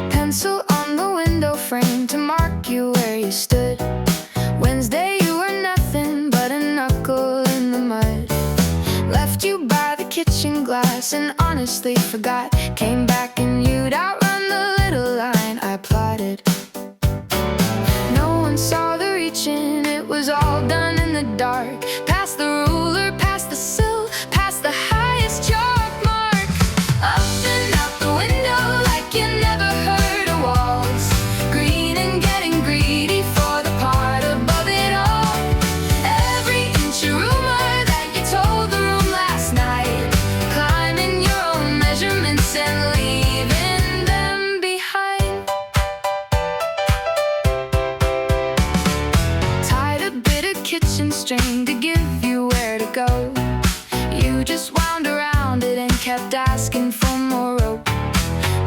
Pencil on the window frame to mark you where you stood. Wednesday you were nothing but a knuckle in the mud. Left you by the kitchen glass and honestly forgot. Came back and you'd outrun the little line I plotted. No one saw the reaching, it was all done in the dark. Past the ruler, past the sill, past the highest chalk mark. Up and out the window like you never heard of walls. Green and getting greedy for the part above it all. Every inch a rumor that you told the room last night. Climbing your own measurements and leaving them behind. Tied a bit of kitchen string to give you where to go. You just wound around it and kept asking for more rope.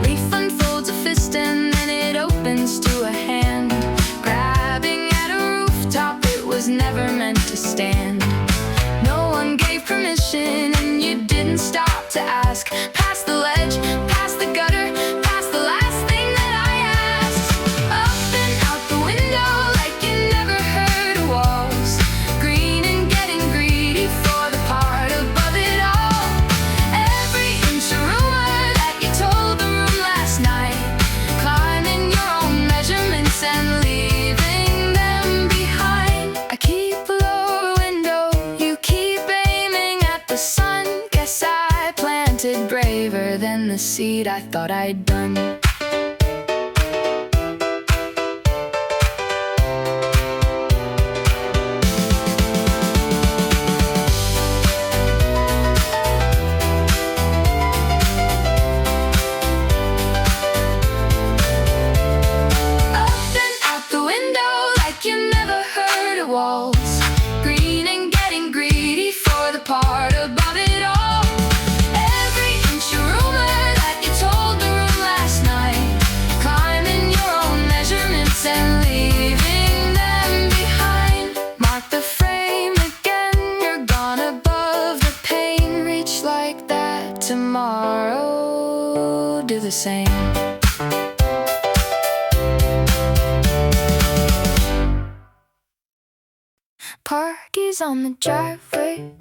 Leaf unfolds a fist and then it opens to a hand. Grabbing at a rooftop, it was never meant to stand. No one gave permission and you didn't stop to ask. Past the ledge, past the gutter, past the last thing that I asked. Up and out the window like you never heard of walls. Green and getting greedy for the part above it all. Every inch a rumor that you told the room last night. Climbing your own measurements and leaving them behind. I keep a lower window, you keep aiming at the sun. Guess I planted braver than the seed I thought I'd done. Up and out the window like you never heard of walls. Green and getting greedy for the part above it all. Every inch a rumor that you told the room last night. Climbing your own measurements and leaving them behind. Mark the frame again, you're gone above the pain. Reach like that tomorrow, do the same. Parties on the driveway,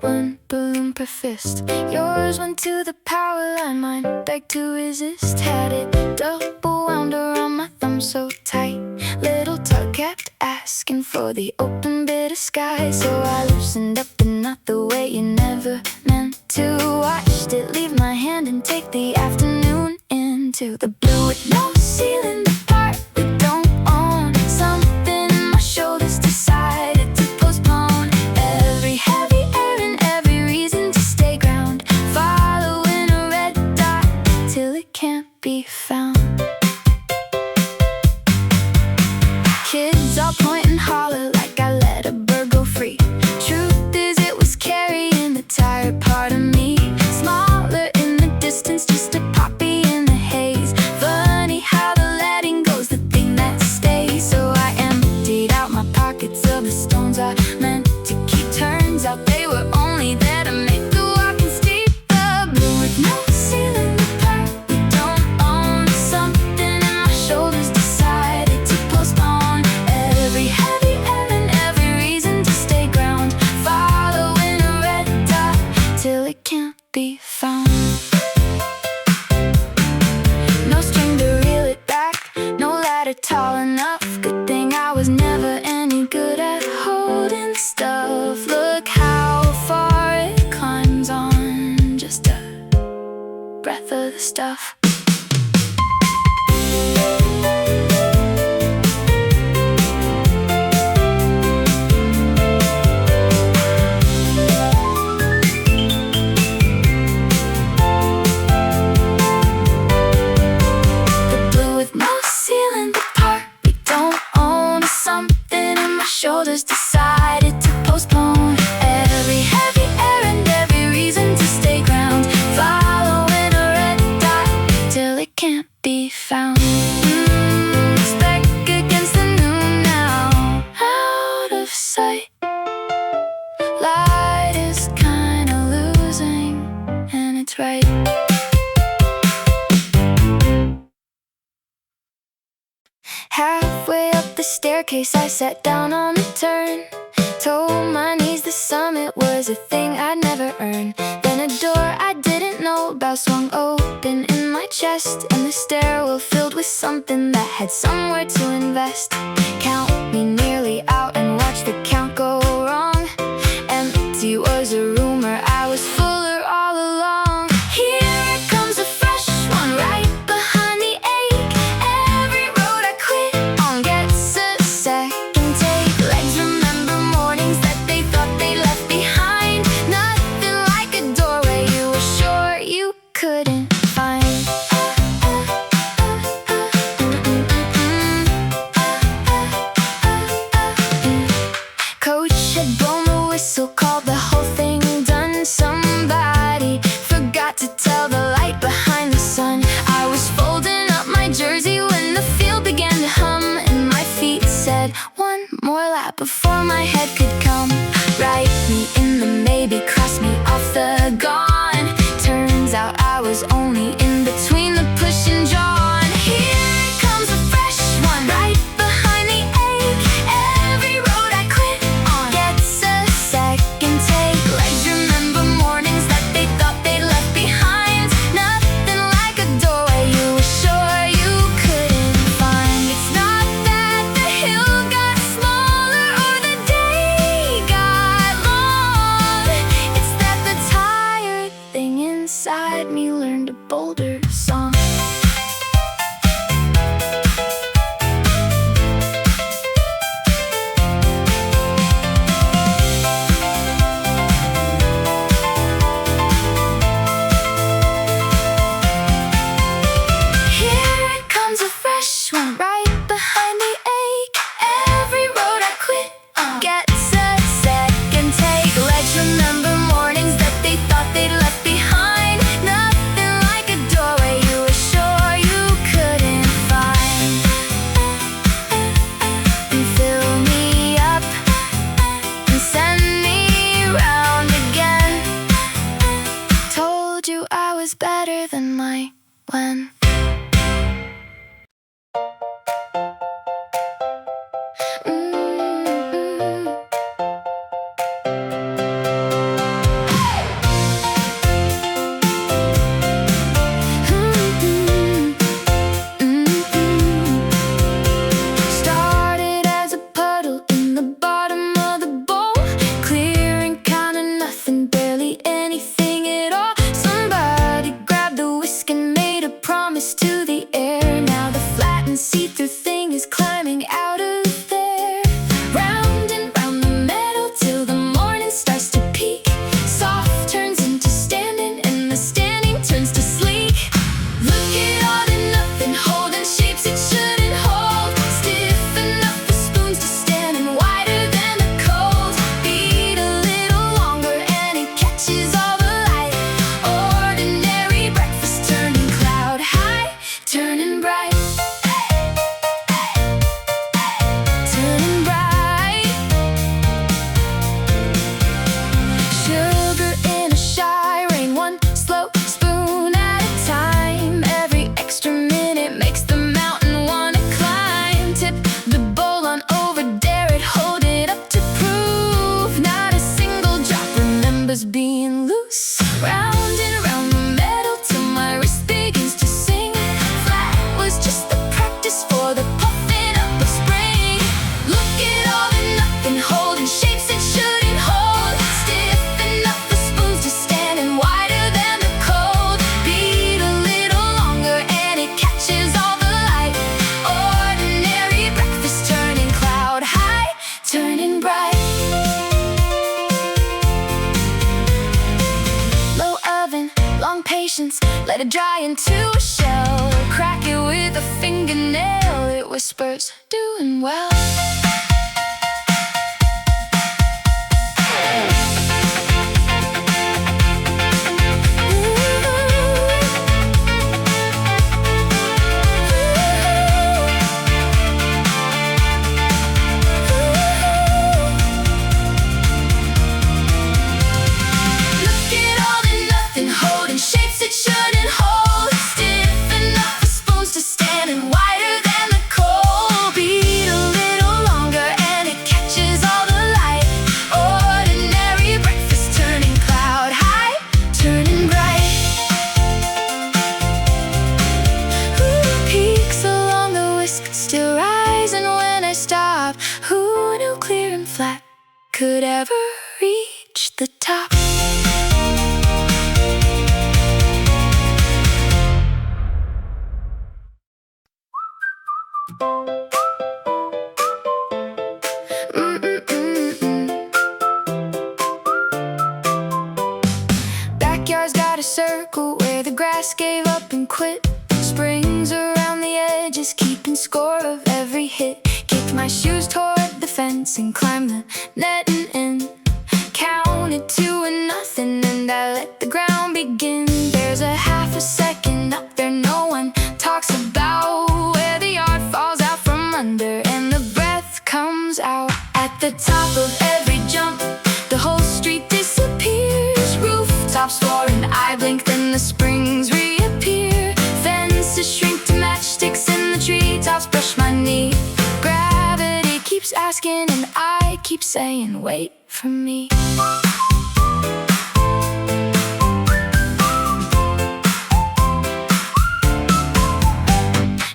one balloon per fist. Yours went to the power line, mine begged to resist. Had it double wound around my thumb so tight. Little tug kept asking for the open bit of sky. So I loosened up and not the way you never meant to. Watched it leave my hand and take the afternoon into the blue with no ceiling. The part we don't own. Something in my shoulders decided to postpone. Every heavy air and every reason to stay ground. Following a red dot till it can't be found. Kids all point and holler like I let a bird go free. Truth is it was carrying the tired part of me. Smaller in the distance, just a poppy in the haze. Funny how the letting go's the thing that stays. So I emptied out my pockets of the stones I meant to keep. Turns out they were only there to make the walking steep. The blue with no ceiling, the part we don't own. Something in my shoulders decided to postpone. Every heavy air and every reason to stay ground. Following a red dot till it can't be found. No string to reel it back, no ladder tall enough. Good thing I was never any good at holding stuff. Look how far it climbs on just a breath of the stuff. The blue with no ceiling, the part we don't own. Something in my shoulders decided to postpone. Every heavy air and every reason to stay ground. Following a red dot staircase, I sat down on the turn. Told my knees the summit was a thing I'd never earn. Then a door I didn't know about swung open in my chest, and the stairwell filled with something that had somewhere to invest. Count me nearly out and watch the count go wrong. Empty was a rumor, I was fuller all along. Here comes a fresh one right behind the ache. Every road I quit on gets a second take. Legs remember mornings that they thought they left behind. Nothing like a doorway you were sure you couldn't find. Coach had blown the whistle, called the whole thing done. Somebody forgot to tell the light behind the sun. I was folding up my jersey when the field began to hum, and my feet said, one more lap before my head could come. Write me in the maybe, cross me off the gone. Turns out I was only in between the push and jaw. And here comes a fresh one right behind the ache. Every road I quit on gets a second take. Legs remember mornings that they thought they left behind. Nothing like a doorway you were sure you couldn't find. It's not that the hill got smaller or the day got long. It's that the tired thing inside me learned a bolder song. Here comes a fresh one right behind the ache. Every road I quit on gets a second take. Legs remember mornings that they thought they'd left behind. Nothing like a doorway you were sure you couldn't find. And fill me up and send me round again. Told you I was better than my when. Started as a puddle in the bottom of the bowl, clear and kind of nothing, barely anything at all. Somebody grabbed the whisk and made a promise to the air. Now the flat and see-through thing is climbing out of there. Round and round the meadow till the morning starts to peak. Soft turns into standing and the standing turns to sleek. Look at all the nothing holding shapes it shouldn't hold. Stiff enough for spoons to stand and wider than the cold. Beat a little longer and it catches all the light. Ordinary breakfast turning cloud high, turning bright. Turning bright. Sugar in a shy rain, one slow spoon at a time. Every extra minute makes the mountain wanna climb. Tip the bowl on over, dare it, hold it up to prove. Not a single drop remembers being loose. Round and round the meadow till my wrist begins to sing. Flat was just the practice for the puffing up of spring. Look at all the nothing holding shapes it shouldn't hold. Stiff enough for spoons to stand and wider than the cold. Beat a little longer and it catches all the light. Ordinary breakfast turning cloud high, turning bright. Low oven, long patience, let it dry into a shell. Crack it with a fingernail, it whispers, doing well. Stand and wider than the cold. Beat a little could ever reach the top. Backyard's got a circle where the grass gave up and quit. Springs around the edges, keeping score of every hit. Kicked my shoes toward the fence and climbed the netting in. Counted 2-0 and I let the ground begin. There's a half a second up there no one talks about, where the yard falls out from under and the breath comes out. At the top of every jump, the whole street disappears. Rooftops floor and I blink, then the springs reappear. Fences shrink to matchsticks and the treetops brush my knee. Gravity keeps asking and I keep saying, wait for me.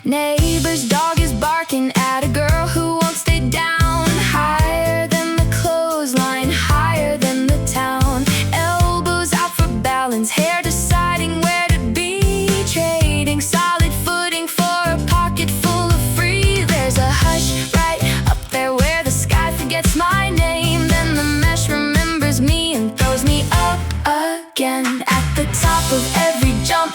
Neighbor's dog is barking at a girl who won't stay down. Higher than the clothesline, higher than the town. Elbows out for balance, hair deciding where to be. Trading solid footing for a pocket full of free. There's a hush right up there where the sky forgets my name. Then the mesh remembers me and throws me up again. At the top of every jump,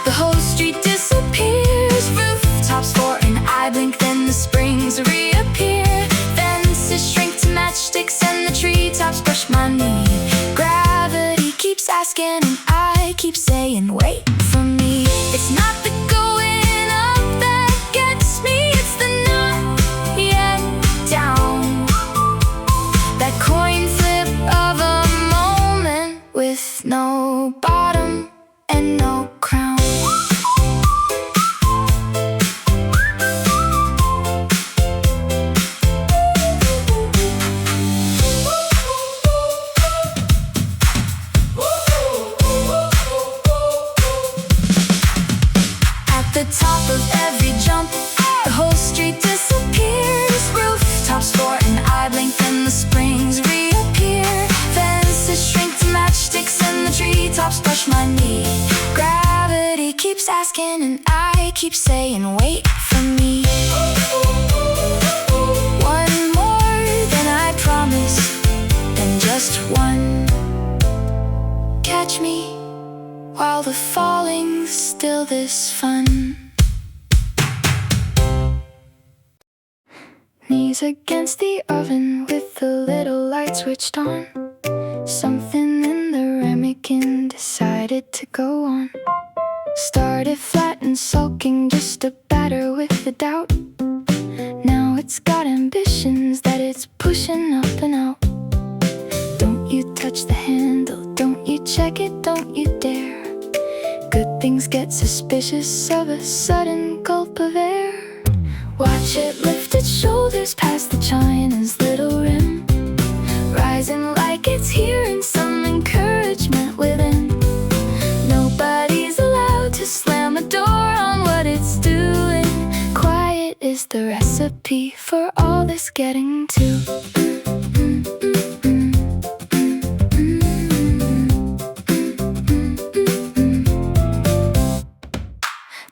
the whole street disappears. Rooftops for an eye blink, then the springs reappear. Fences shrink to matchsticks and the treetops brush my knee. Gravity keeps asking and I keep saying, wait for me. It's not the going up that gets me, it's the not yet down. That coin flip of a moment with no bottom and no crown. The top of every jump, the whole street disappears. Rooftops for an eye blink, then the springs reappear. Fences shrink to matchsticks and the treetops brush my knee. Gravity keeps asking and I keep saying, wait for me. One more than I promised, then just one. Catch me while the falling's still this fun. Knees against the oven with the little light switched on. Something in the ramekin decided to go on. Started flat and sulking, just a batter with the doubt. Now it's got ambitions that it's pushing up and out. Don't you touch the handle, don't you check it, don't you dare. Good things get suspicious of a sudden gulp of air. Watch it lift its shoulders past the china's little rim, rising like it's hearing some encouragement within. Nobody's allowed to slam a door on what it's doing. Quiet is the recipe for all this getting to.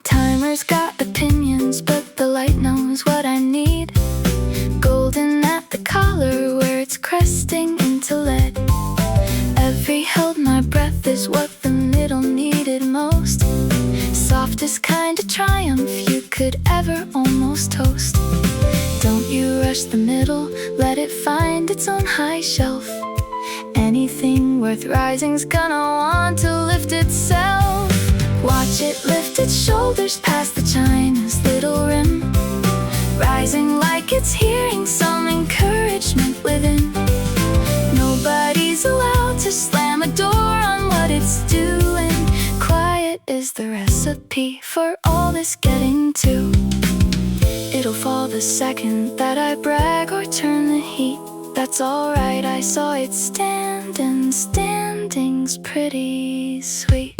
Timer's got opinions, but the light knows what I need. Golden at the collar where it's cresting into lead. Every held my breath is what the middle needed most. Softest kind of triumph you could ever almost toast. Don't you rush the middle, let it find its own high shelf. Anything worth rising's gonna want to lift itself. Watch it lift its shoulders past the china's little rim, rising like it's hearing some encouragement within. Nobody's allowed to slam a door on what it's doing. Quiet is the recipe for all this getting to. It'll fall the second that I brag or turn the heat. That's alright, I saw it stand and standing's pretty sweet.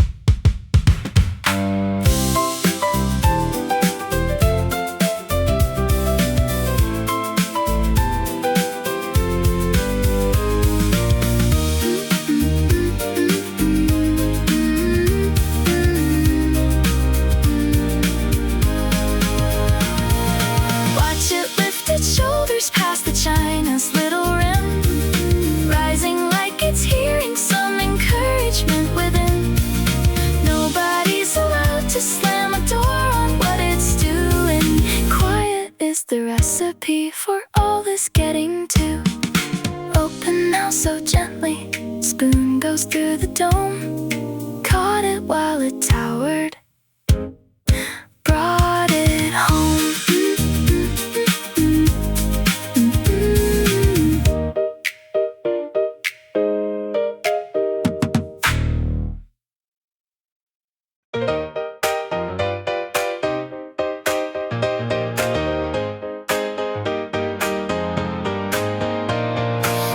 recipe for all this getting to. Open now so gently, spoon goes through the dome. Caught it while it towered, brought it home.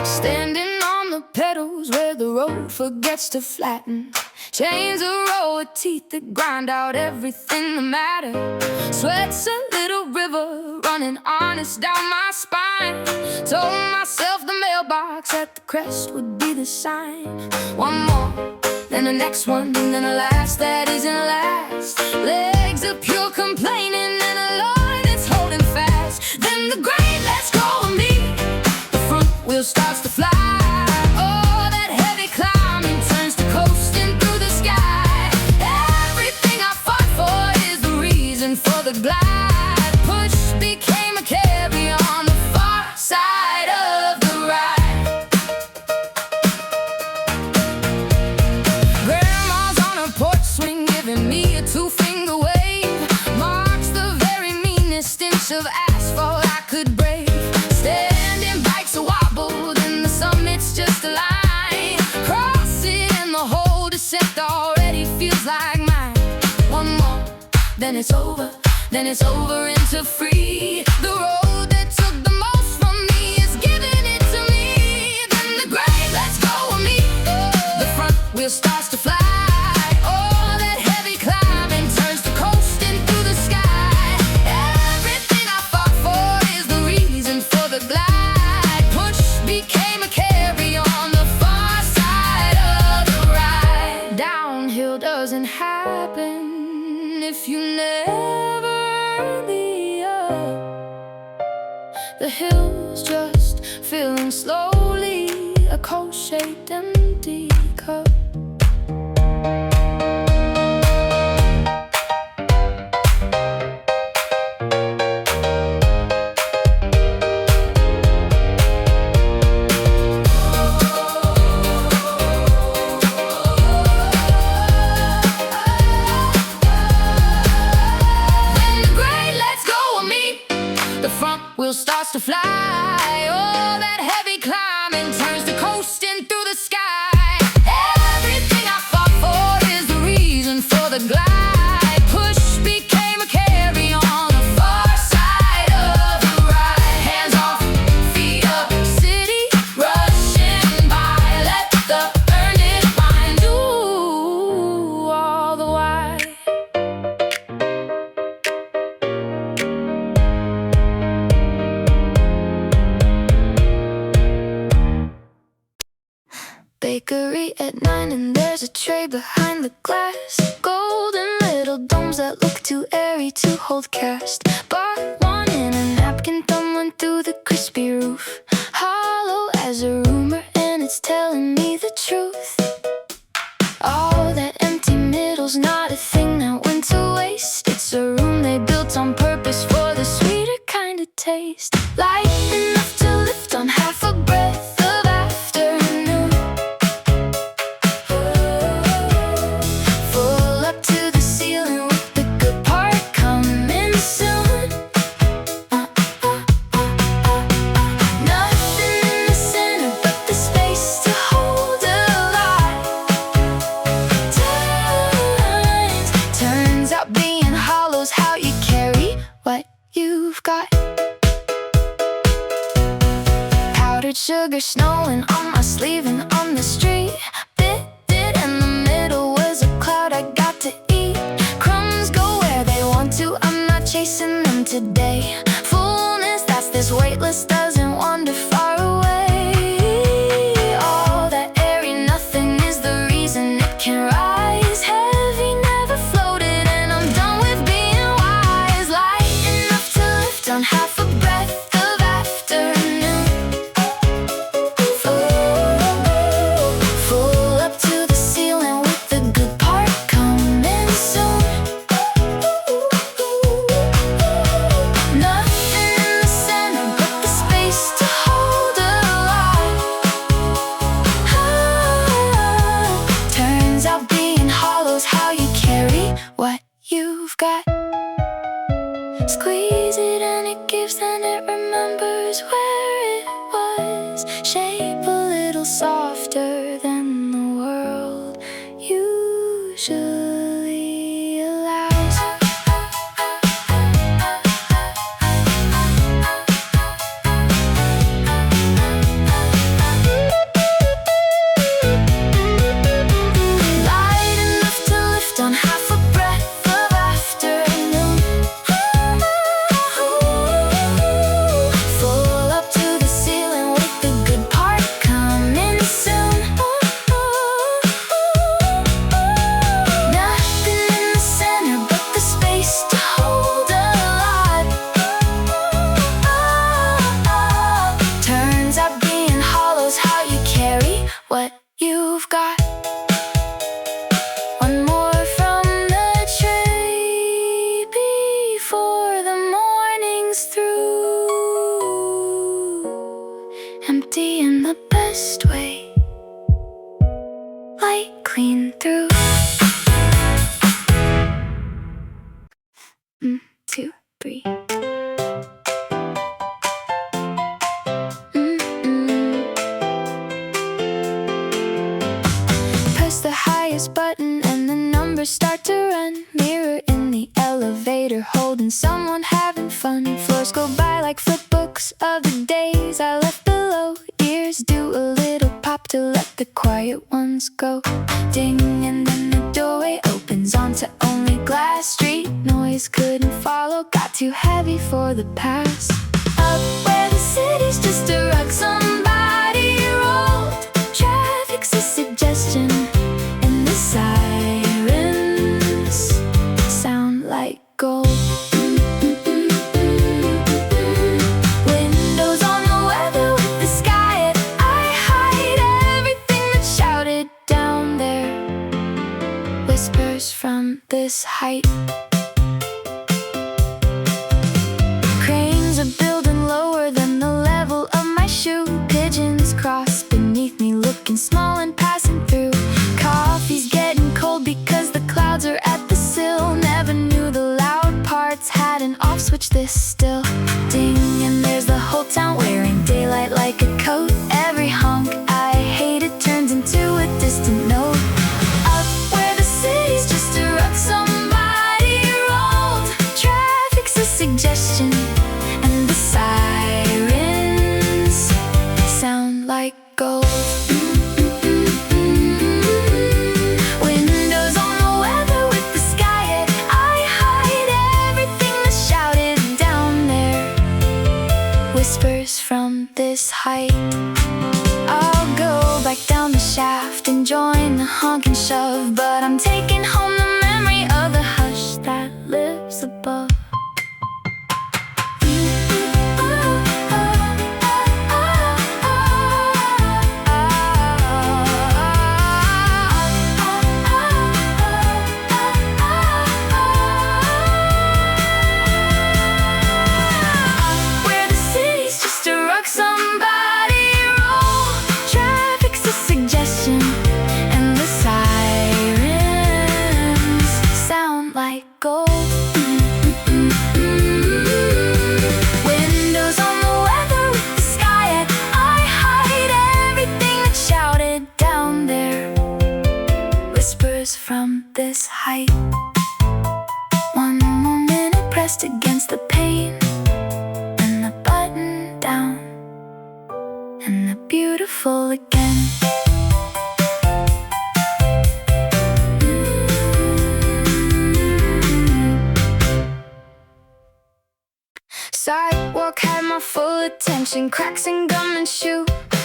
Standing on the pedals where the road forgets to flatten. Chains a row of teeth that grind out everything that matters. Sweat's a little river running honest down my spine. Told myself the mailbox at the crest would be the sign. One more, then the next one, and then the last that isn't last. Legs of pure complaining and a line that's holding fast. Then the great let's go of me, the front wheel starts to fly. Oh, that heavy climbing turns to coasting through the sky. Everything I fought for is the reason for the glide. Push became a carry on the far side of the ride. Grandma's on her porch swing, giving me a two-finger wave. Marks the very meanest inch of asphalt I could brave. Standing bikes a wobble, then the summit's just a line. Crossing and the whole descent already feels like mine. One more, then it's over, then it's over into free. The road that took the most from me is giving it to me. Then the great let's go of me, the front wheel starts to fly. Oh, that heavy climbing turns to coasting through the sky. Everything I fought for is the reason for the glide. Push became a carry on the far side of the ride. Downhill doesn't happen if you never earn the up. The hills just filling slowly, a cold-shaped empty cup. Wheel starts to fly. Oh, that heavy climbing turns to coasting through the sky. Everything I fought for is the reason for the glide. Push became a carry on the far side of the ride. Hands off, feet up, city rushing by. Let the earn it mind do all the while. Bakery at 9 and there's a tray behind the glass. Golden little domes that look too airy to hold cast. Bought one in a napkin, tumbling through the crispy roof. Hollow as a rumor and it's telling me the truth. All that empty middle's not a thing that went to waste. It's a room they built on purpose for the sweeter kind of taste. Light enough to lift on half a breath. Sugar snowing on my sleeve and on the street. Bit in the middle was a cloud I got to eat. Crumbs go where they want to, I'm not chasing them today. Fullness, that's this weightless, doesn't wander far away. All that airy nothing is the reason it can rise. Heavy never floated and I'm done with being wise. Light enough to lift on half a breath. Nothing in the center honest way. Light clean through. 2, 3. Press the highest button and the numbers start to run. Mirror in the elevator, holding someone having fun. Floors go by like flipbooks of the days I left below. Ears do a little pop to let the quiet ones go. Ding, and then the doorway opens onto only glass. Street noise couldn't follow, got too heavy for the past. Up where the city's just a rug somebody rolled. Traffic's a suggestion, and the sirens sound like gold. Windows on the weather with the sky at eye height. Everything that's shouted down there whispers from this height. Cranes are building lower than the level of my shoe. Pigeons cross beneath me, looking small and passing through. Coffee's getting cold because the clouds are at the sill. Never knew the loud parts had an off switch this still. Ding, and there's the whole town wearing daylight like a coat. Every honk I hated turns into a distant note. Up where the city's just a rug somebody rolled. Traffic's a suggestion, and the sirens sound like gold. Windows on the weather with the sky at eye height. Everything that's shouted down there whispers from this height. I'll go back down the shaft and join the honk and shove, but I'm taking home the memory of the hush that lives above. Where the city's just a rug somebody roll. Traffic's a suggestion, and the sirens sound like gold. Windows on the weather with the sky at eye height. Everything that's shouted down there whispers from this height. One more minute pressed against the pane, and the button down, and the beautiful again. Sidewalk had my full attention, cracks in gum and shoe,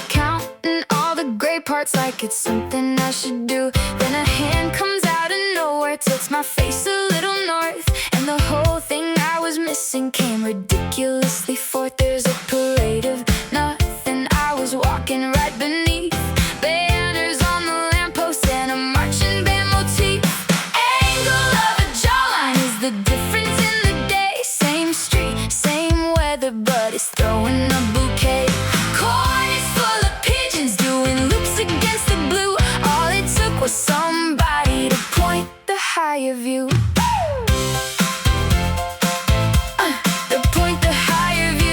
counting all the gray parts like it's something I should do. Then a hand comes out of nowhere, tilts my face a little north, and the whole thing I was missing came ridiculously forth. There's a parade of nothing I was walking right beneath. Banners on the lamppost and a marching band motif. Angle of a jawline is the difference in the day. Same street, same weather, but it's throwing a bouquet. Corn is full of pigeons doing loops against the blue. All it took was somebody to point the higher view. The point the higher view.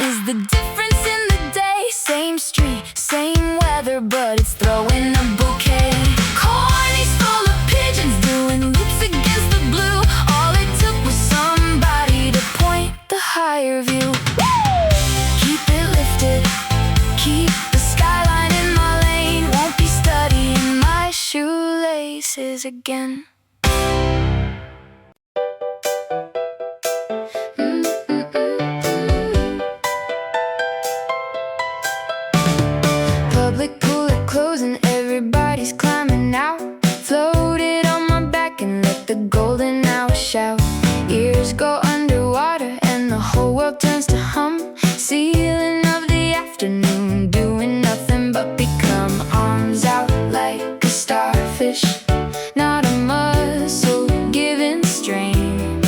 is the difference in the day. Same street, same weather, but it's throwing a bouquet. Cornies full of pigeons doing loops against the blue. All it took was somebody to point the higher view. Keep it lifted, keep the skyline in my lane. Won't be studying my shoelaces again. Public pool at close and everybody's climbing out. Floated on my back and let the golden hour shout. Ears go underwater and the whole world turns to hum. Ceiling of the afternoon, doing nothing but become. Arms out like a starfish, not a muscle giving strain.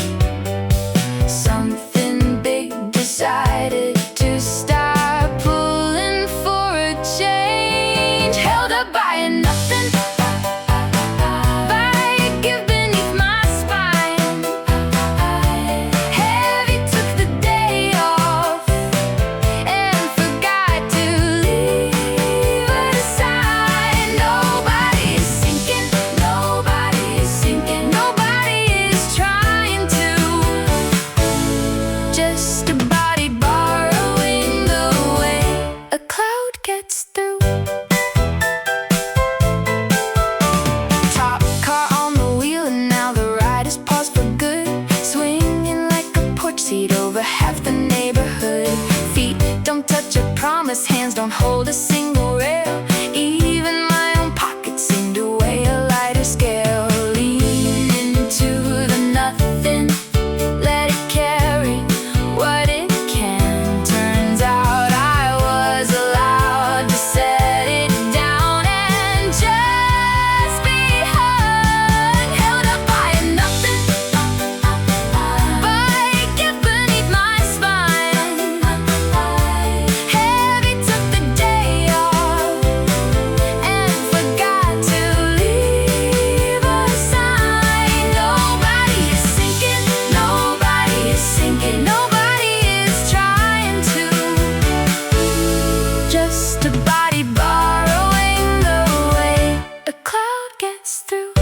Something big decided to start pulling for a change. Held up by a nothing, by a give beneath my spine. Heavy took the day off and forgot to leave a sign. Nobody is sinking, nobody is sinking, nobody is trying to. Just a body borrowing the way a cloud gets through. Top car on the wheel and now the ride is paused for good. Swinging like a porch seat over half the neighborhood. Feet don't touch a promise, hands don't hold a single rail. Even my own pockets seem to weigh a lighter scale. Lean into the nothing, let it carry what it can. Turns out I was allowed to set it down and just be hung. Held up by a nothing, by a gift beneath my spine. Heavy took the day off and forgot to leave a sign. Nobody is sinking, nobody is sinking, nobody is trying to. Just a body borrowing the way a cloud gets through.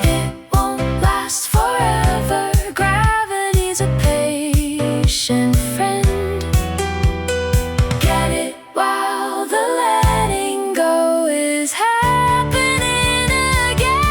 It won't last forever. Gravity's a patient friend. Get it while the letting go is happening again.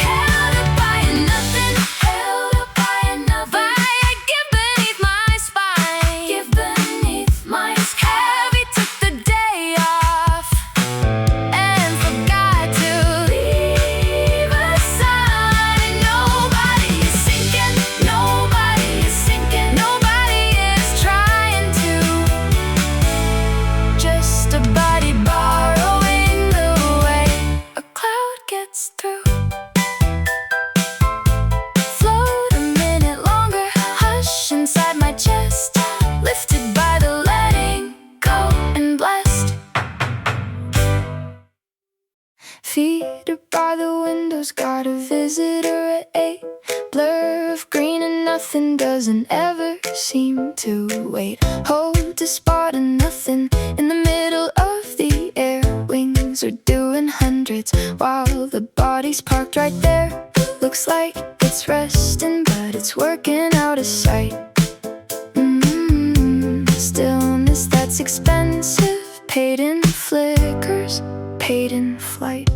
Held up by a nothing, held up by a nothing, by a give beneath my spine. Give beneath my heavy took the day off and forgot to leave a sign. Nobody is sinking, nobody is sinking, nobody is trying to. Just a body borrowing the way a cloud gets through. Float a minute longer, hush inside my chest. Lifted by the letting go and blessed. Feet are by the windows, got a visitor at 8. Blur of green and nothing doesn't ever seem to wait. Hold a spot and nothing in the middle of the air. Wings are doing hundreds while the body's parked right there. Looks like it's resting, but it's working out of sight. Stillness that's expensive, paid in flickers, paid in flight.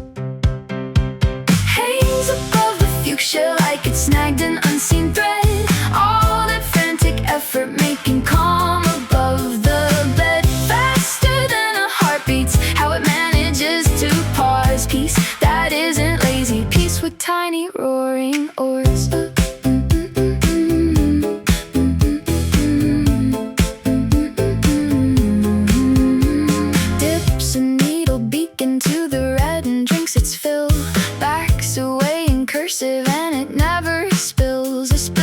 Hangs above the fuchsia like it's snagged an unseen thread. All that frantic effort making calm above the bed. Faster than a heartbeat's how it manages to pause. Peace that isn't lazy, peace with tiny roaring oars. Dips a needle beak into the red and drinks its fill. Backs away in cursive and it never spills. A spill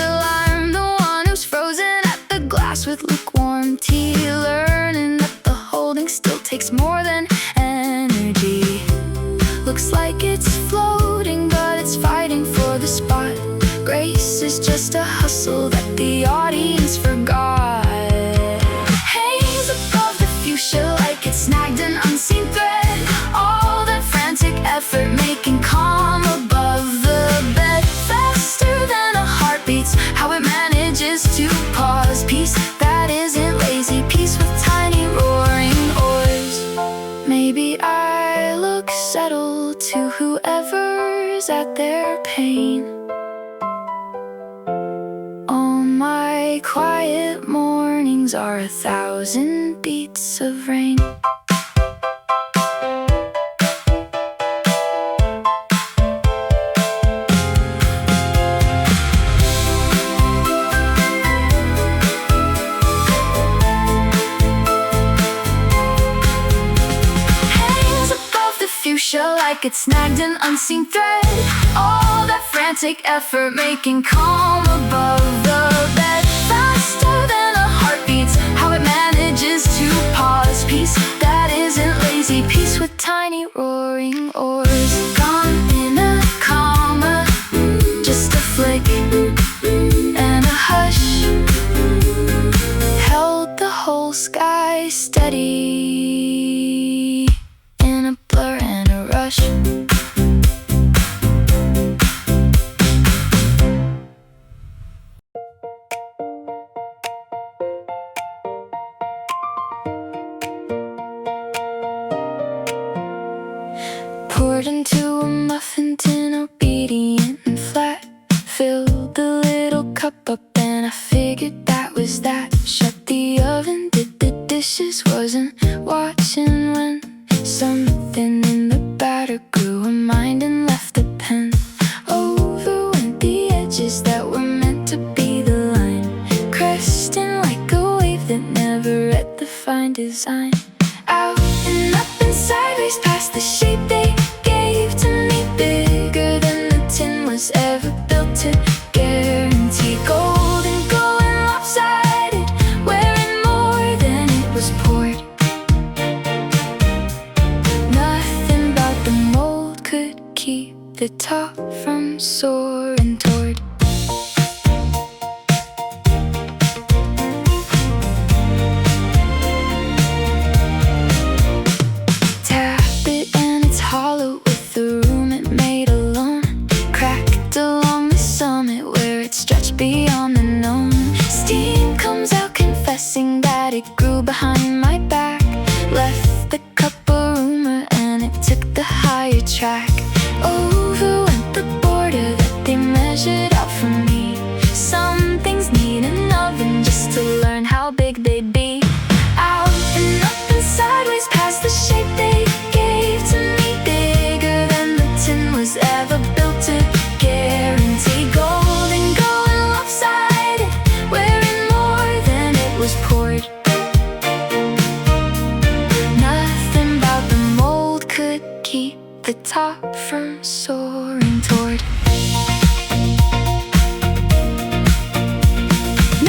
hustle that the audience forgot. Hangs above the fuchsia like it snagged an unseen thread. All that frantic effort making calm above the bed. Faster than a heartbeat's how it manages to pause. Peace that isn't lazy, peace with tiny roaring oars. Maybe I look settled to whoever's at their pain. All my quiet mornings are 1,000 beats of rain. Like it snagged an unseen thread. All that frantic effort making calm above the bed. Faster than a heartbeat's how it manages to pause. Peace that isn't lazy, peace with tiny roaring oars. Gone in a comma, just a flick and a hush. Held the whole sky steady in a blur and a rush. Poured into a muffin tin, obedient and flat. Filled the little cup up and I figured that was that. Shut the oven, did the dishes, wasn't watching when something in the batter grew a mind and left a pen. Over went the edges that were meant to be the line, cresting like a wave that never read the fine design. Out and up and sideways past the shape they gave to me, bigger than the tin was ever built to guarantee. Golden, glowing, lopsided, wearing more than it was poured. Nothing about the mold could keep the top from soaring toward. Tap it and it's hollow with the room it made alone. Cracked along the summit where it stretched beyond the known. Steam comes out confessing that it grew behind my back. Left the cup a rumor and it took the higher track. Over went the border that they measured out for me. Some things need an oven just to learn how big they'd be. Out and up and sideways past the shape they gave to me, bigger than the tin was ever built to guarantee. Golden, glowing, lopsided, wearing more than it was poured. Nothing about the mold could keep the top from soaring toward.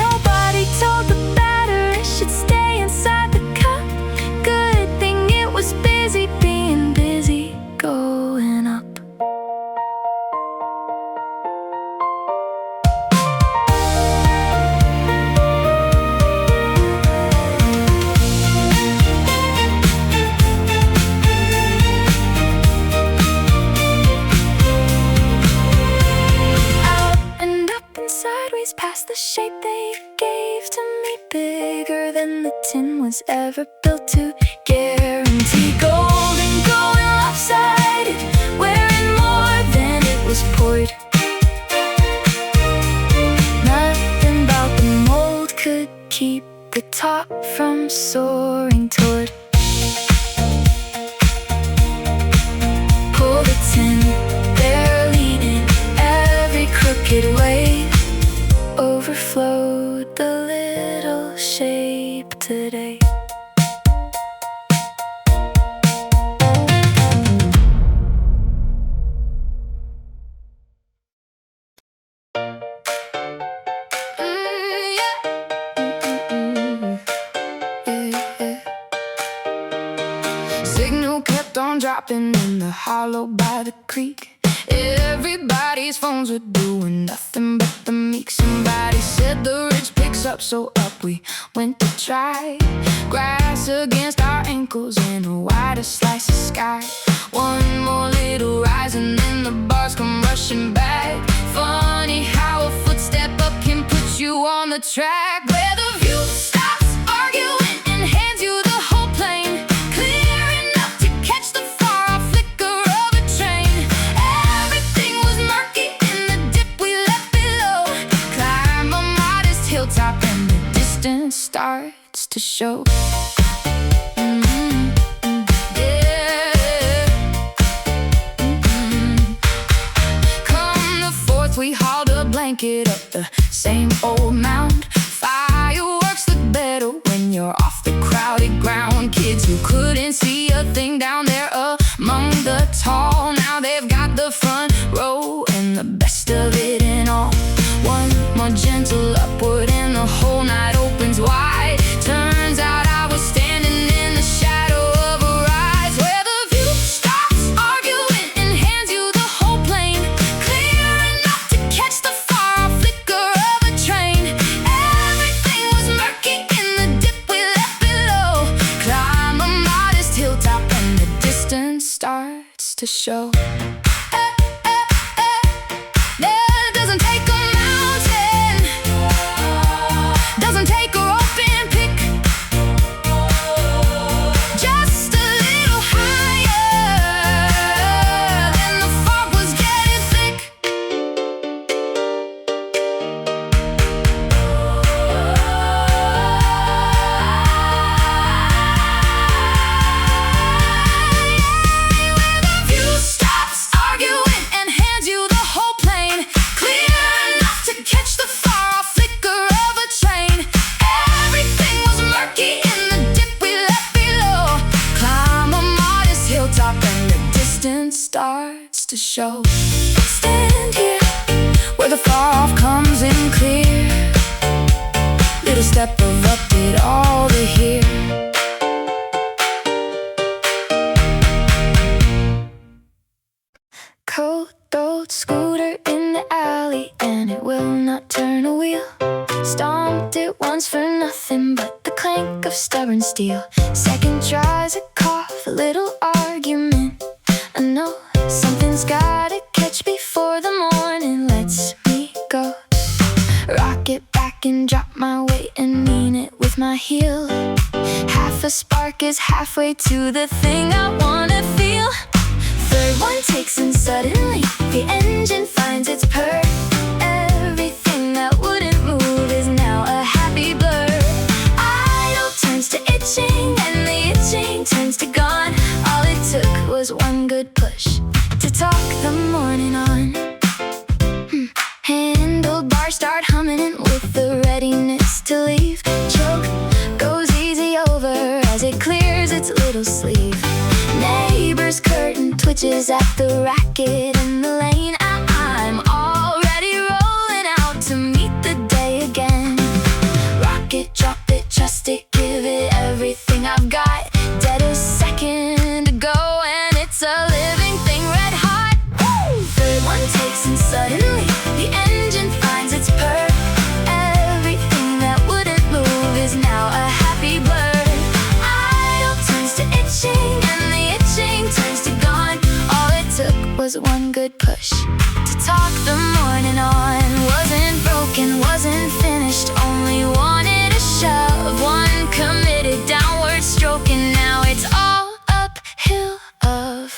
Nobody told the batter it should stay inside the cup. Good thing it was busy being busy, going up. Sideways past the shape they gave to me, bigger than the tin was ever built to guarantee. Golden, glowing, lopsided, wearing more than it was poured. Nothing about the mold could keep the top from soaring toward. Pull the tin, they're leaning every crooked way. Overflowed the little shape today. Signal kept on dropping in the hollow by the creek. Everybody's phones were doing nothing but the meek. Somebody said the ridge picks up, so up we went to try. Grass against our ankles in a wider slice of sky. One more little rise and then the bars come rushing back. Funny how a footstep up can put you on the track. Where the view stops arguing and hands you the whole plane. Clear enough to catch the far-off flicker of a train. Everything was murky in the dip we left below. Climb a modest hilltop and the distance starts to show. We hauled a blanket up the same old mound. Fireworks look better when you're off the crowded ground. Kids who couldn't see a thing down there among the tall, now they've got the front row and the best of it in all. One more gentle upward and the whole night opens wide. Turns out I was standing in the shadow of a rise. Where the view stops arguing and hands you the whole plane. Clear enough to catch the far-off flicker of a train. Everything was murky in the dip we left below. Climb a modest hilltop and the distance starts to show. Starts to show. Stand here where the far off comes in clear. Little step of up did all to hear. Cold scooter in the alley and it will not turn a wheel. Stomped it once for nothing but the clank of stubborn steel. Second tries a cough, a little argument. I know something's gotta catch before the morning lets me go. Rock it back and drop my weight and mean it with my heel. Half a spark is halfway to the thing I wanna feel. Third one takes and suddenly the engine finds its purr. Everything that wouldn't move is now a happy blur. Idle turns to itching and the itching turns to gone. All it took was one good push to talk the morning on. Handlebars start humming and with the readiness to leave. Choke goes easy over as it clears its little sleeve. Neighbor's curtain twitches at the racket in the lane. I'm already rolling out to meet the day again. Rock it, drop it, trust it, give it everything I've got. Dead a second ago and it's a living thing red hot. Woo! Third one takes and suddenly the engine finds its purr. Everything that wouldn't move is now a happy blur. Idle turns to itching and the itching turns to gone. All it took was one good push to talk the morning on. Wasn't broken, wasn't finished, only wanted a shove. One committed downward stroke and now it's all uphill of.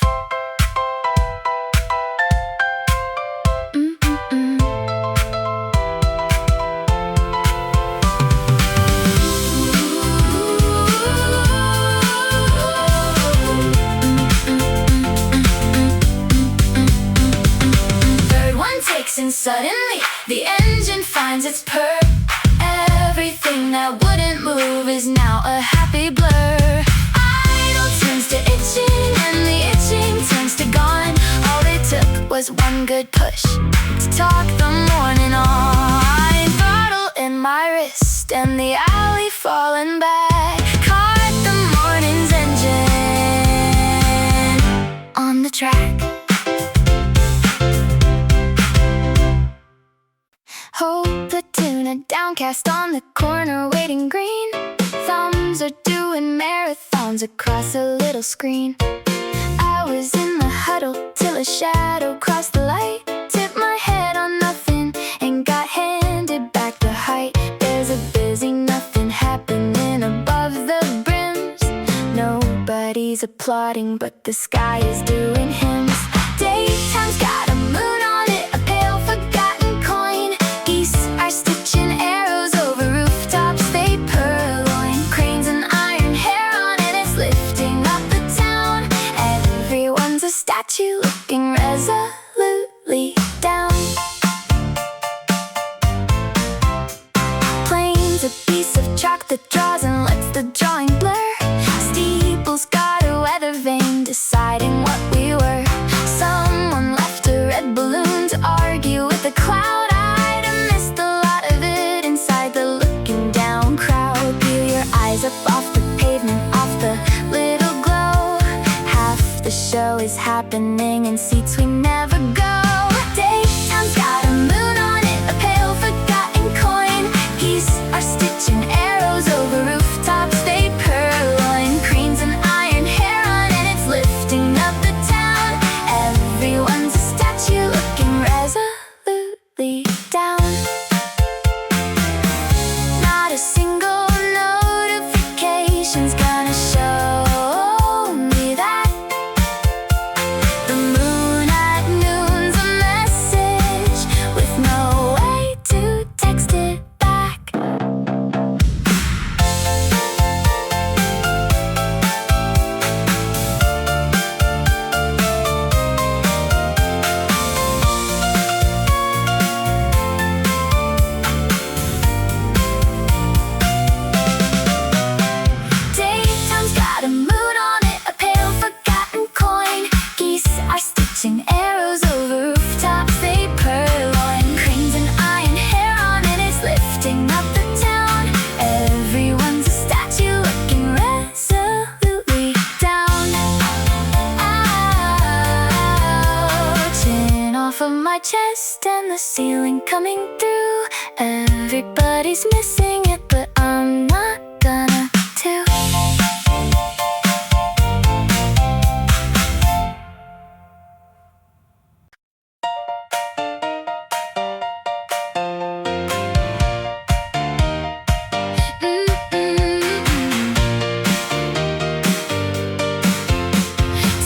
Third one takes and suddenly the engine finds its purr. Everything that wouldn't move is now a happy blur. Idle turns to itching and the itching turns to gone. All it took was one good push to talk the morning on. Throttle in my wrist and the alley falling back. Caught the morning's engine on the track. downcast on the corner waiting green. Thumbs are doing marathons across a little screen. I was in the huddle till a shadow crossed the light. Tipped my head on nothing and got handed back the height. There's a busy nothing happening above the brims. Nobody's applauding but the sky is doing hymns. Daytime's got a moon on it, a pale forgotten coin. Geese are stitching arrows over rooftops, they purloin. Cranes and iron hair on it, it's lifting up the town. Everyone's a statue looking resolutely down. Plane's a piece of chalk that draws and lets the drawing blur. Steeple's got a weather vane deciding what we were. Someone left a red balloon to argue with the cloud. I'd have missed a lot of it inside the looking down crowd. Peel your eyes up off the pavement, off the little glow. Half the show is happening in seats we never go. Daytime's got a moon on it, a pale forgotten coin. Geese are stitching arrows over rooftops, they purloin. Cranes and iron hair on it, it's lifting up the town. Everyone's a statue looking resolutely down. Not a single notification's gonna show me that the moon at noon's a message with no way to text it back. Daytime's got a moon on it, a pale forgotten coin. Geese are stitching arrows over rooftops, they purloin. Cranes and iron hair on it, it's lifting up the town. Everyone's a statue looking resolutely down. Chin off of my chest and the ceiling coming through. Everybody's missing it, but I'm not gonna too.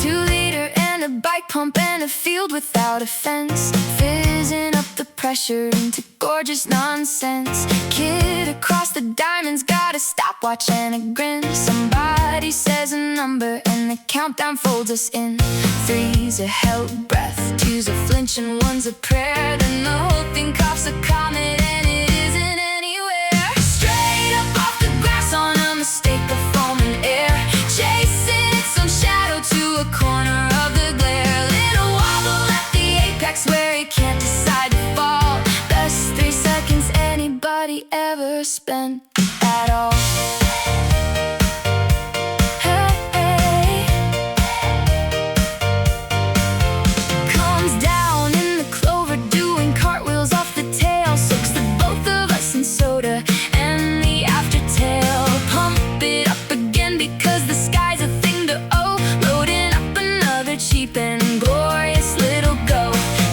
Two-liter and a bike pump and a field without a fence. Fizzing up the pressure into gorgeous nonsense. Kid across the diamonds got a stopwatch and a grin. Somebody says a number and the countdown folds us in. Three's a held breath, two's a flinch and one's a prayer. Then the whole thing coughs a comet and it isn't anywhere. Straight up off the grass on a mistake of foam and air. Chasing its own shadow to a corner of the glare. Little wobble at the apex where it can't decide to fall. Best 3 seconds anybody ever spent at all. Hey. Comes down in the clover doing cartwheels off the tail. Soaks the both of us in soda and the aftertail. Pump it up again because the sky's a thing to owe. Loading up another cheap and glorious little go.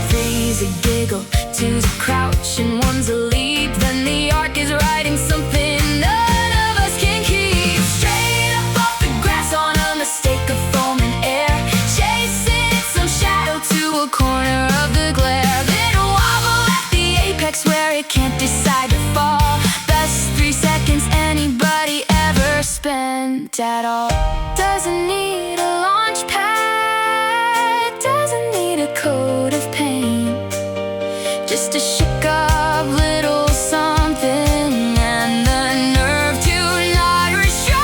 Three's a giggle, two's a crouch and one's a leap. Then the arc is riding something none of us can keep. Straight up off the grass on a mistake of foam and air. Chasing its own shadow to a corner of the glare. Little wobble at the apex where it can't decide to fall. Best 3 seconds anybody ever spent at all. Doesn't need a launch pad, doesn't need a coat of paint. Just a shook up little something and the nerve to not restrain.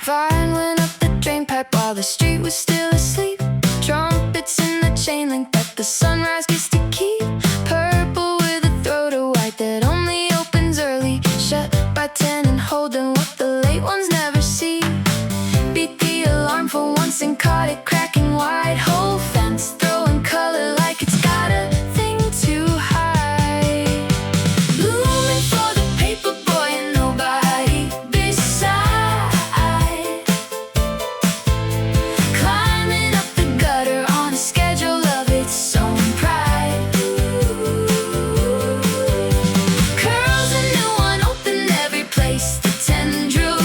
Vine went up the drain pipe while the street was still asleep. Trumpets in the chain link that the sunrise gets to keep. Purple with a throat of white that only opens early. Shut by 10 and holding what the late ones never see. Beat the alarm for once and caught it cracking wide. Whole fence throwing color like it's got a thing to hide. Blooming for the paper boy and nobody beside. Climbing up the gutter on a schedule of its own pride. Curls a new one, open every place the tendril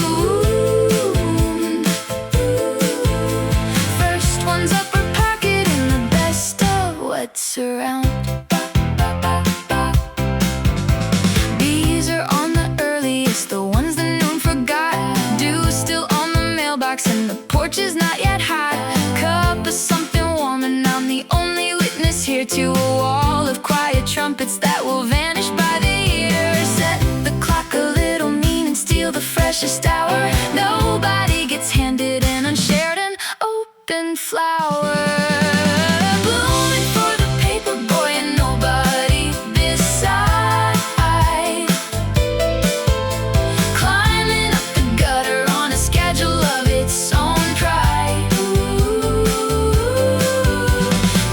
wound. First one's upper pocket in the best of what's around. Bees are on the earliest, the ones the noon forgot. Dew still on the mailbox and the porch is not yet hot. Cup of something warm and I'm the only witness here to a wall of quiet trumpets that will vanish by the year. Set the clock a little mean and steal the freshest hour. Nobody gets handed an unshared and open flower. Blooming for the paper boy and nobody beside. Climbing up the gutter on a schedule of its own pride.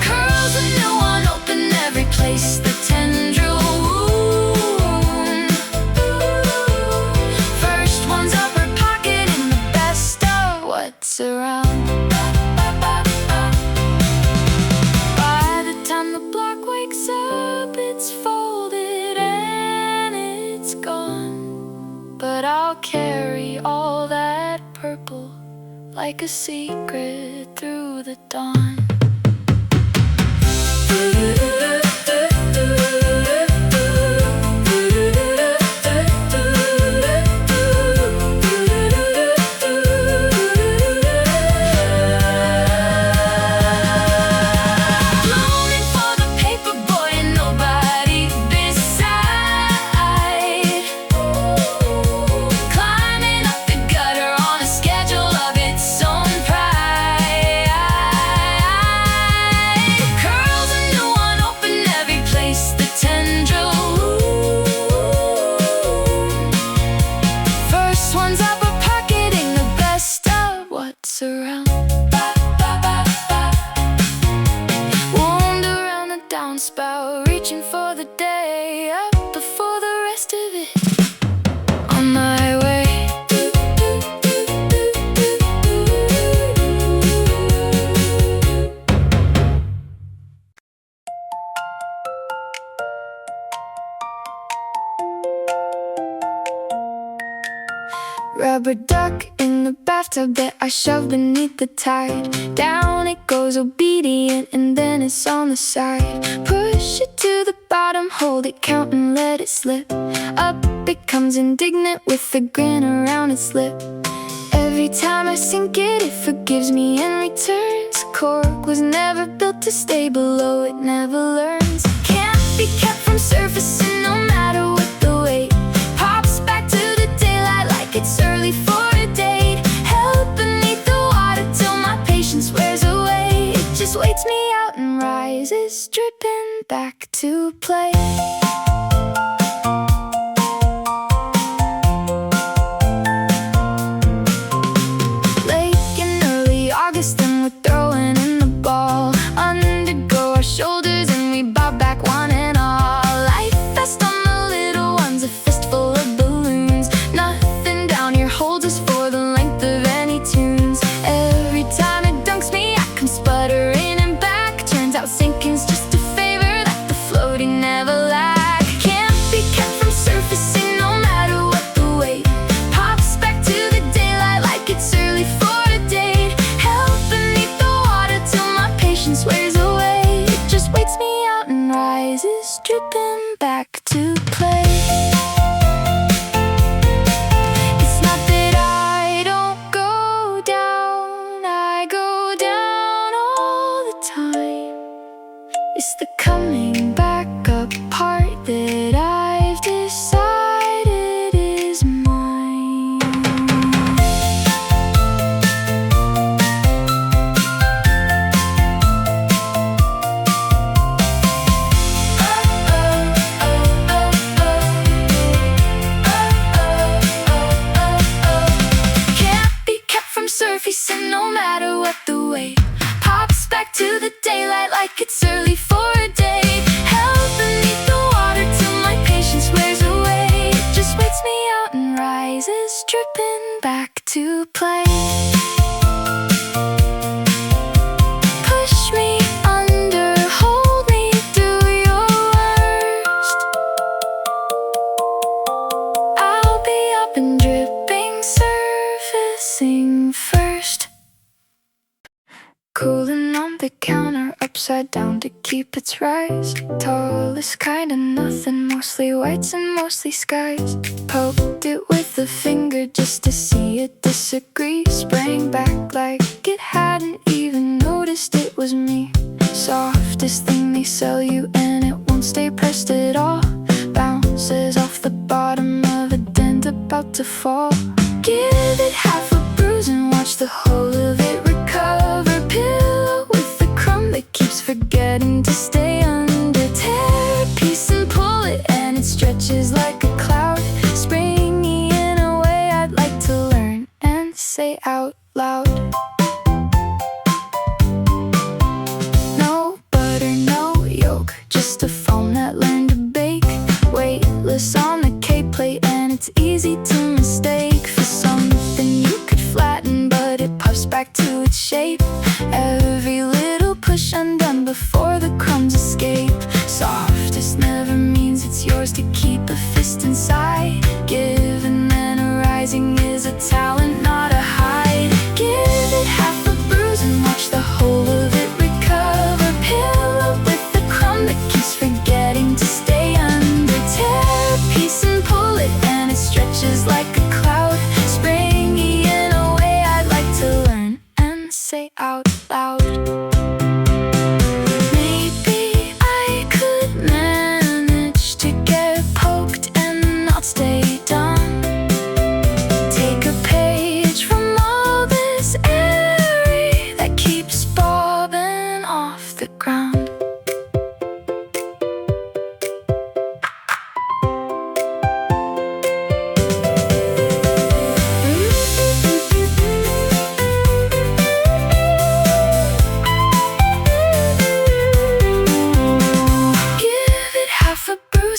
Curls a new one, open every place the tendril wound. First one's upper pocket in the best of what's around. By the time the block wakes up, it's folded and it's gone. But I'll carry all that purple like a secret through the dawn. Blooming for the paper boy and nobody beside. Climbing up the gutter on a schedule of its own pride. Curls a new one, open every place the tendril wound. First one's upper pocket in the best of what's around. Wound around the downspout, reaching for the day up before the rest of it. On my way. Rubber duck in the bathtub that I shoved beneath the tide. Down it goes obedient and then it's on the side. Push it to the bottom, hold it, count and let it slip. Up it comes indignant with a grin around its lip. Every time I sink it, it forgives me and returns. Cork was never built to stay below, it never learns. Can't be kept from surfacing no matter what the weight. Pops back to the daylight like it's early for a date. Held beneath the water till my patience wears away. It just waits me out and rises, dripping back to play. Late in early August and we're throwing in the ball. Undergo our shoulders and we bob back one and all. Life fest on the little ones, a fistful of balloons. Nothing down here holds us for the length of any tunes. Every time it dunks me, I come sputtering and back. Turns out sinking's just a favor that the floating never lasts. matter what the way. Pops back to the daylight like it's early for a day. Held beneath the water till my patience wears away. It just waits me out and rises, dripping back to play. Push me under, hold me, do your worst. I'll be up and dripping, surfacing first. Cooling on the counter, upside down to keep its rise. Tallest kind of nothing, mostly whites and mostly skies. Poked it with a finger just to see it disagree. Sprang back like it hadn't even noticed it was me. Softest thing they sell you and it won't stay pressed at all. Bounces off the bottom of a dent about to fall. Give it half a bruise and watch the whole of it recover. Pillow with the crumb that keeps forgetting to stay under. Tear a piece and pull it and it stretches like a cloud. Springy in a way I'd like to learn and say out loud. No butter, no yolk, just a foam that learned to bake. Weightless on the K-plate and it's easy to mistake for something you could flatten, but it puffs back to its shape. Every little push undone before the crumbs escape. Softest never means it's yours to keep a fist inside. Giving and arising is a talent, not a hide. Give it half a bruise and watch the whole of it recover. Pillow with the crumb that keeps forgetting to stay under. Tear a piece and pull it and it stretches like a cloud. Springy in a way I'd like to learn and say out loud. Maybe I could manage to get poked and not stay done. Take a page from all this Airy that keeps bobbing off the ground.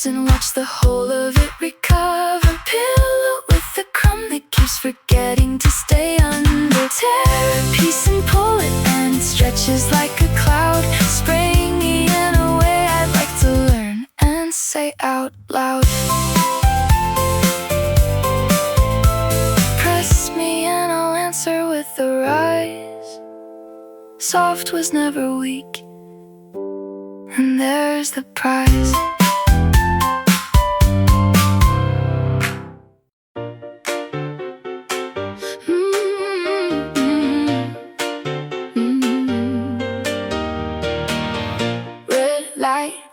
And watch the whole of it recover. Pillow with the crumb that keeps forgetting to stay under. Tear a piece and pull it and it stretches like a cloud. Springy in a way I'd like to learn and say out loud. Press me and I'll answer with a rise. Soft was never weak, and there's the prize.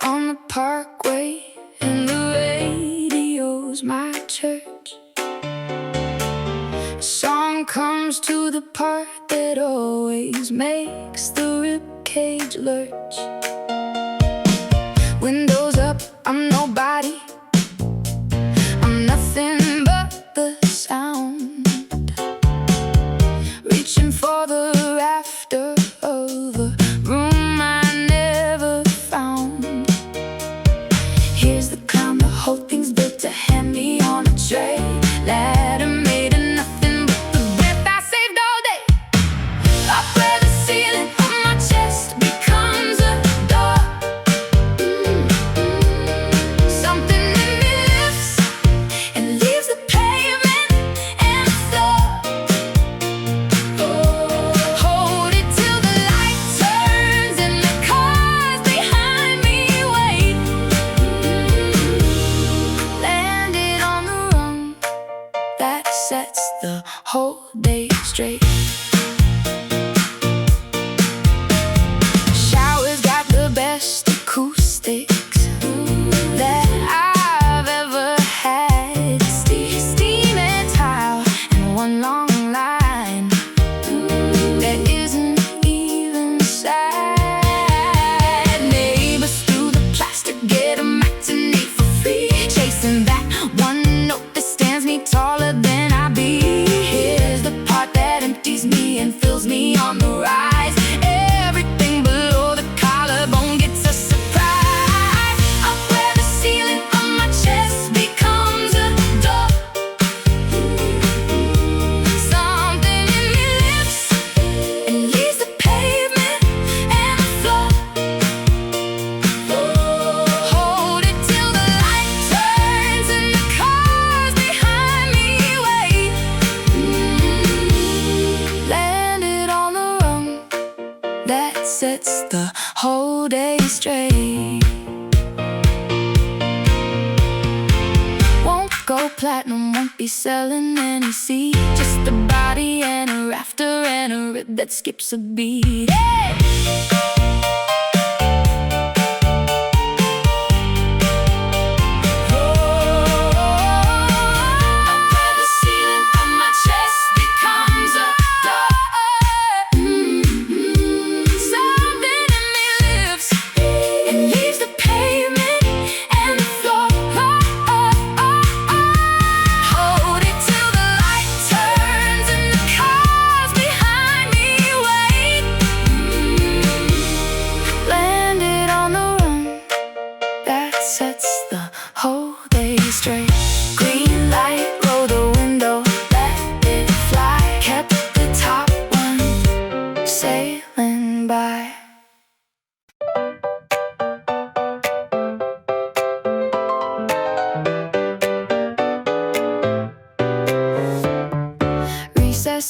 On the parkway and the radio's my church. A song comes to the part that always makes the ribcage lurch. Windows up, I'm nobody. I'm nothing but the sound. Reaching for the rafter of a room I never found. Here's the clown, the whole thing's built to hand me on a tray. Ladder made of nothing but the breath I saved all day. Up where the ceiling of my chest becomes a door. Something in me lifts and leaves sets the whole day straight. Won't go platinum, won't be selling any seed. Just a body and a rafter and a rib that skips a beat. Hey!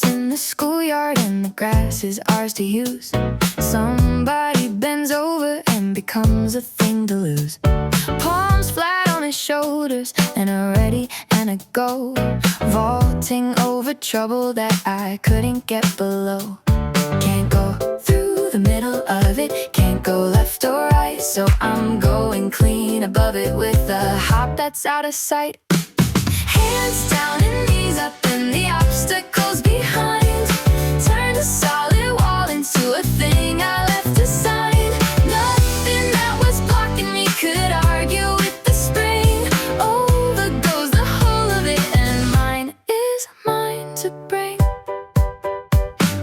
In the schoolyard and the grass is ours to use. Somebody bends over and becomes a thing to lose. Palms flat on his shoulders and a ready and a go. Vaulting over trouble that I couldn't get below. Can't go through the middle of it, can't go left or right, so I'm going clean above it with a hop that's out of sight. Hands down and knees up and the obstacles behind. Turned a solid wall into a thing I left aside. Nothing that was blocking me could argue with the spring. Over goes the whole of it and mine is mine to bring.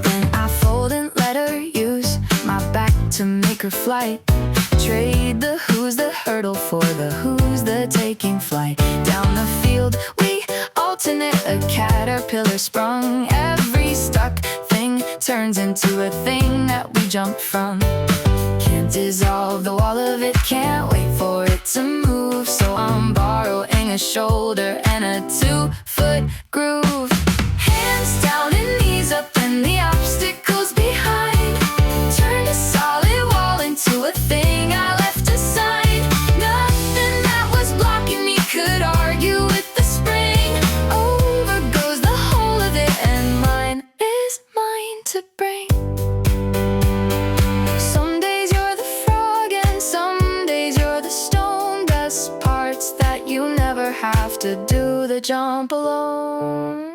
Then I fold and let her use my back to make her flight. Trade the who's the hurdle for the who's the taking flight. Down the field we alternate, a caterpillar sprung. Every stuck thing turns into a thing that we jump from. Can't dissolve the wall of it, can't wait for it to move, so I'm borrowing a shoulder and a 2-foot groove. Hands down and knees up and the obstacles behind. Turned a solid wall into a thing I left aside. Nothing that was blocking me could argue with the spring. Over goes the whole of it and mine is mine to bring. Some days you're the frog and some days you're the stone. Best part's that you never have to do the jump alone.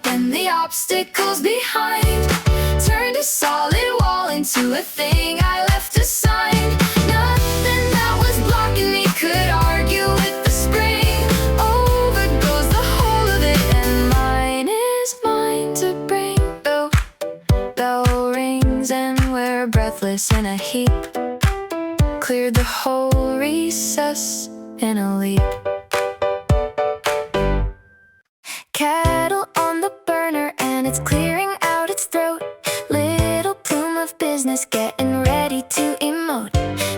And the obstacles behind. Turned a solid wall into a thing I left aside. Nothing that was blocking me could argue with the spring. Over goes the whole of it and mine is mine to bring. Oh, bell rings and we're breathless in a heap. Cleared the whole recess in a leap. Kettle on the burner and it's clearing out its throat. Little plume of business getting ready to emote.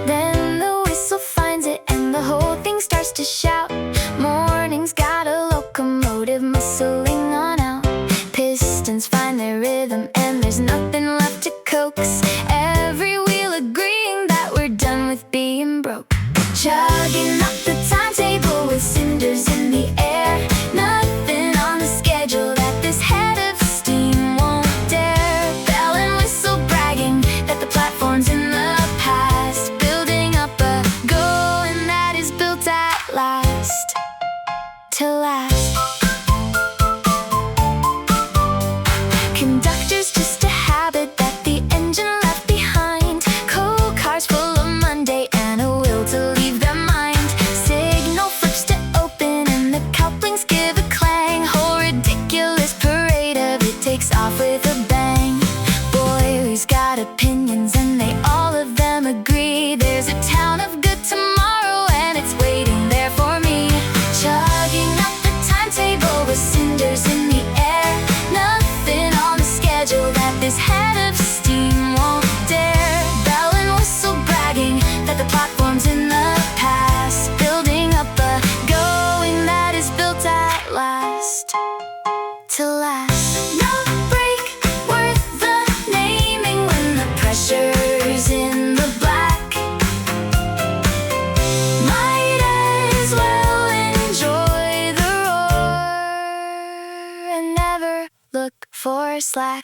Then the whistle finds it and the whole thing starts to shout. Morning's got a locomotive muscling on out. Pistons find their rhythm and there's nothing left to coax. Every wheel agreeing that we're done with being broke. Chugging up the timetable with cinders in the air. Nothing on the schedule that this head of steam won't at last, to last. No break worth the naming when the pressure's in the black. Might as well enjoy the roar and never look for slack.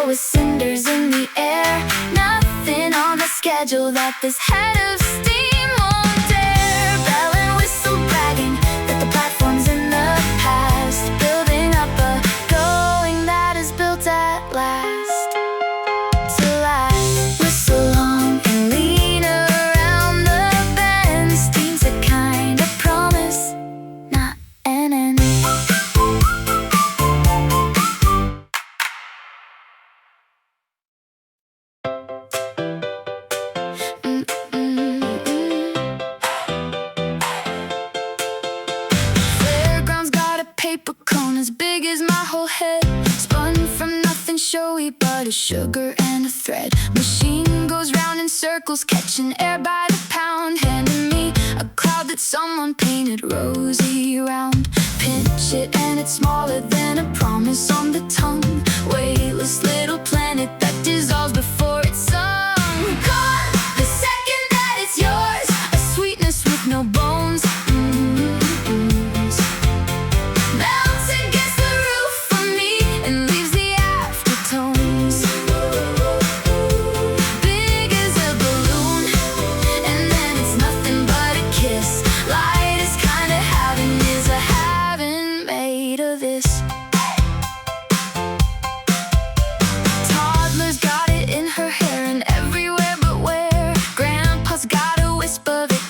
With cinders in the air, nothing on the schedule that this head of steam won't dare. Bell and whistle bragging that the platform's in the past, building up a going that is built at last, to last. Whistle long and lean around the bend. Steam's a kind of promise, not an end. Paper cone as big as my whole head, spun from nothing showy but a sugar and a thread. Machine goes round in circles, catching air by the pound, handing me a cloud that someone painted rosy round. Pinch it and it's smaller than a promise on the tongue. Weightless little planet that dissolves before it's sung. Gone the second that it's yours, a sweetness with no bones.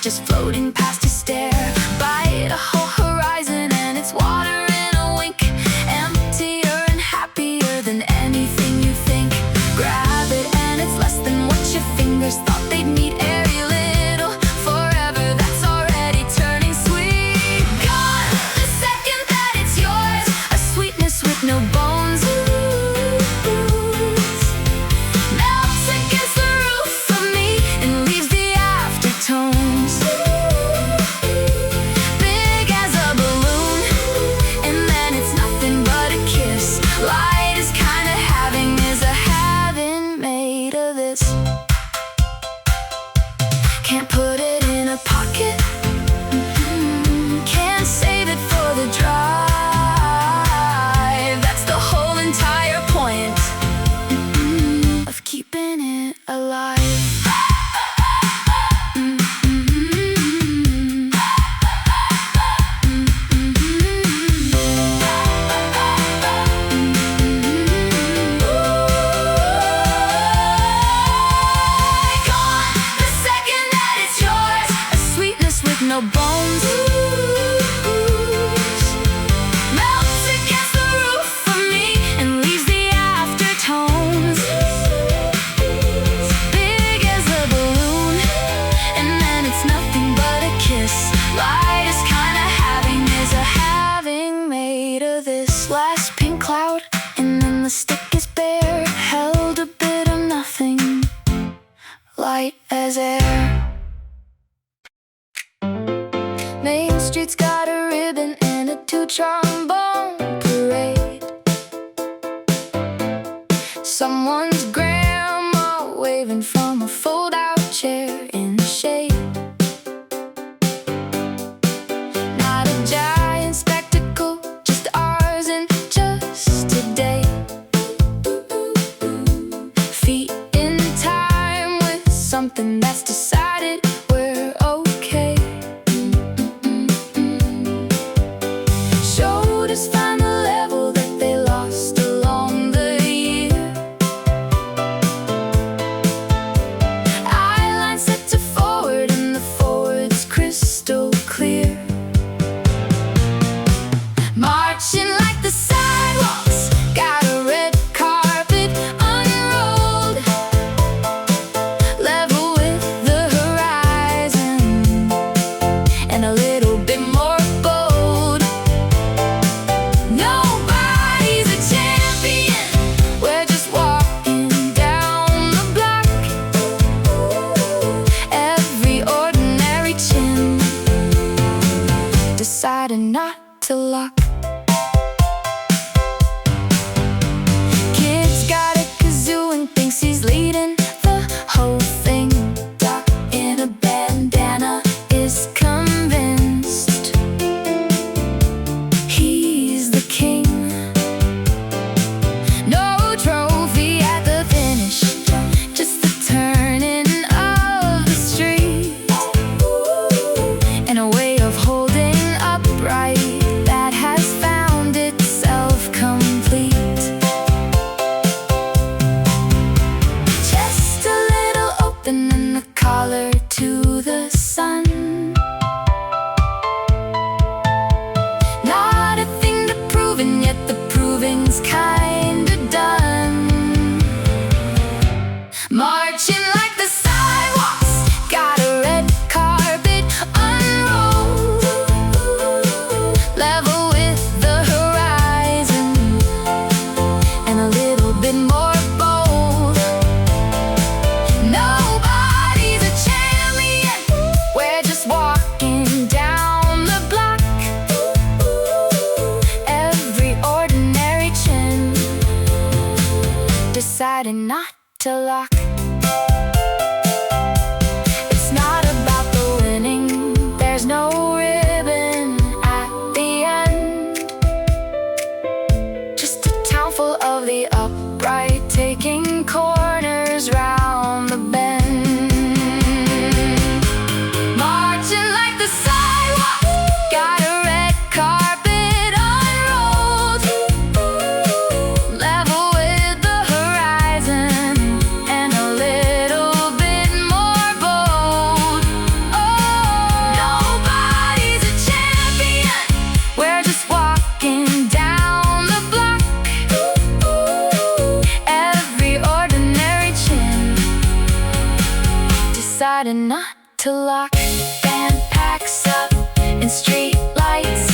Just floating past his stare. Bite a whole horizon and it's water in a wink. Emptier and happier than anything you think. Grab it and it's less than what your fingers thought they'd need. Airy little forever that's already turning sweet. Gone the second that it's yours, a sweetness with no bones. Melts against the roof of me and leaves the aftertones. Light is kinda having, is a having made of this. Can't put it in a pocket, can't save it for the drive. That's the whole entire point of keeping it alive. No bones, melts against the roof of me and leaves the aftertones. Big as a balloon, and then it's nothing but a kiss. Light is kinda having, is a having made of this. Last pink cloud, and then the stick is bare. Held a bit of nothing, light as air. Main Street's got a ribbon and a two-trombone parade. Someone's grandma waving from a fold-out chair in the shade. Not a giant spectacle, just ours and just today. Feet in time with something that's decided we're okay. Shoulders find the level that they lost along the year. Eyeline set to forward and the forward's crystal clear. Marching like the sidewalks, got a red carpet unrolled. Level with the collar to the sun. Not a thing to prove, and yet the proving's kinda done. Marching like the sidewalks, got a red carpet unrolled, level with the horizon, and a little bit more bold. Nobody's a champion, we're just walking down the block. Every ordinary chin, decided not to lock. It's not about the winning, there's no ribbon at the end. Just a town full of the upright, taking corners round the bend. Marching like the sidewalk, got a red carpet unrolled, level with the horizon, and a little bit more bold. Oh, nobody's a champion, we're just walking down the block. Every ordinary chin, decided not to lock. Band packs up in street lights,